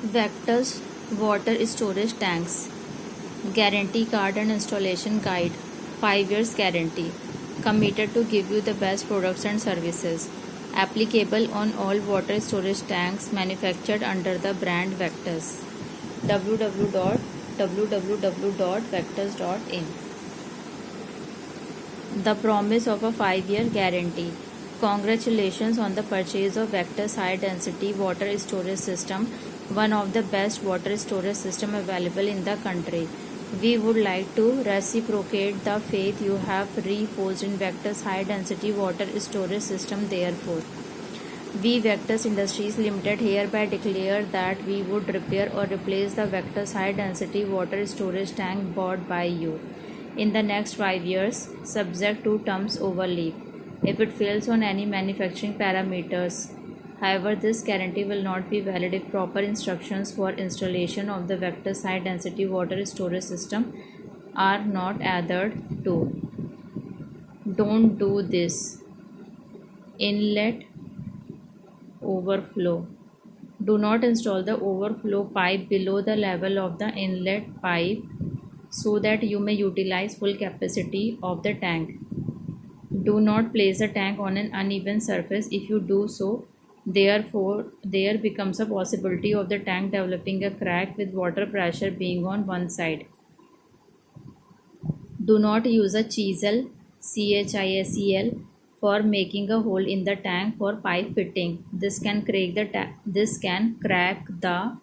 Vectors water storage tanks. Guarantee card and installation guide. 5 years guarantee. Committed to give you the best products and services. Applicable on all water storage tanks manufactured under the brand Vectors. www.vectors.in. The promise of a 5-year guarantee. Congratulations on the purchase of Vectors High Density Water Storage System, one of the best water storage system available in the country. We would like to reciprocate the faith you have reposed in Vectors High Density Water Storage System. Therefore, we Vectors Industries Limited hereby declare that we would repair or replace the Vectors High Density Water Storage Tank bought by you in the next 5 years, subject to terms overleaf, if it fails on any manufacturing parameters. However, this guarantee will not be valid if proper instructions for installation of the Vectors High Density Water Storage System are not adhered to. Don't do this. Inlet overflow. Do not install the overflow pipe below the level of the inlet pipe so that you may utilize full capacity of the tank. Do not place the tank on an uneven surface. If you do so, therefore, there becomes a possibility of the tank developing a crack with water pressure being on one side. Do not use a chisel, CHISEL, for making a hole in the tank for pipe fitting. This can crack the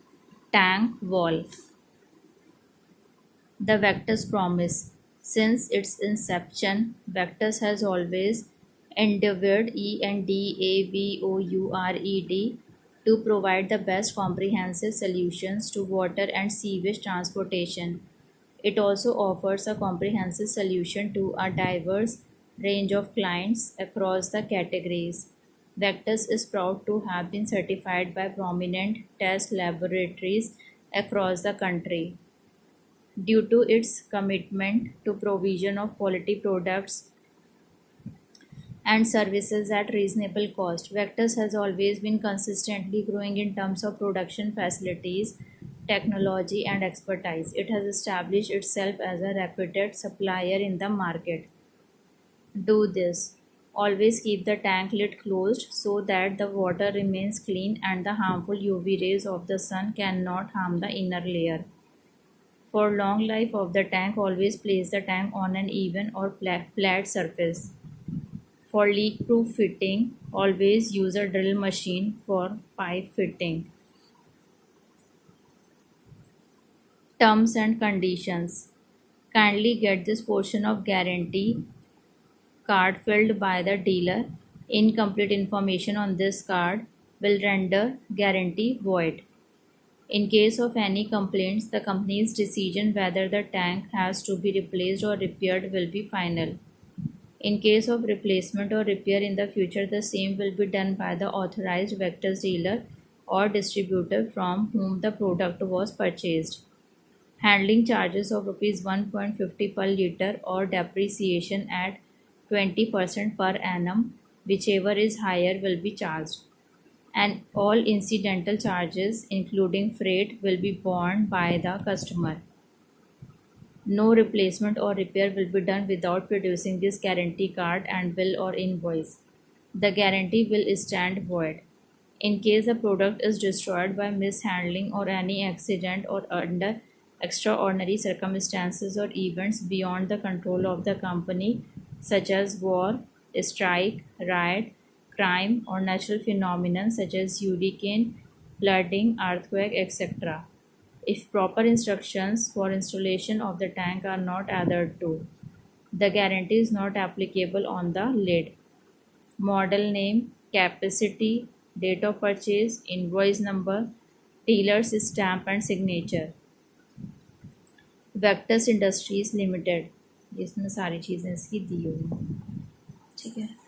tank wall. The Vectors promise. Since its inception, Vectors has always endeavored to provide the best comprehensive solutions to water and sewage transportation. It also offers a comprehensive solution to a diverse range of clients across the categories. Vectors is proud to have been certified by prominent test laboratories across the country. Due to its commitment to provision of quality products and services at reasonable cost, Vectors has always been consistently growing in terms of production facilities, technology, and expertise. It has established itself as a reputed supplier in the market. Do this. Always keep the tank lid closed so that the water remains clean and the harmful UV rays of the sun cannot harm the inner layer. For long life of the tank, always place the tank on an even or flat surface. For leak-proof fitting, always use a drill machine for pipe fitting. Terms and conditions. Kindly get this portion of guarantee card filled by the dealer. Incomplete information on this card will render guarantee void. In case of any complaints, the company's decision whether the tank has to be replaced or repaired will be final. In case of replacement or repair in the future, the same will be done by the authorized Vectors dealer or distributor from whom the product was purchased. Handling charges of Rs 1.50 per liter or depreciation at 20% per annum, whichever is higher, will be charged, and all incidental charges, including freight, will be borne by the customer. No replacement or repair will be done without producing this guarantee card and bill or invoice. The guarantee will stand void. In case the product is destroyed by mishandling or any accident or under extraordinary circumstances or events beyond the control of the company, such as war, strike, riot, crime, or natural phenomena such as hurricane, flooding, earthquake, etc. If proper instructions for installation of the tank are not adhered to, the guarantee is not applicable on the lid. Model name, capacity, date of purchase, invoice number, dealer's stamp and signature. Vectors industries limited, इसमें सारी चीज़ें इसकी दी हुई हैं. ठीक है.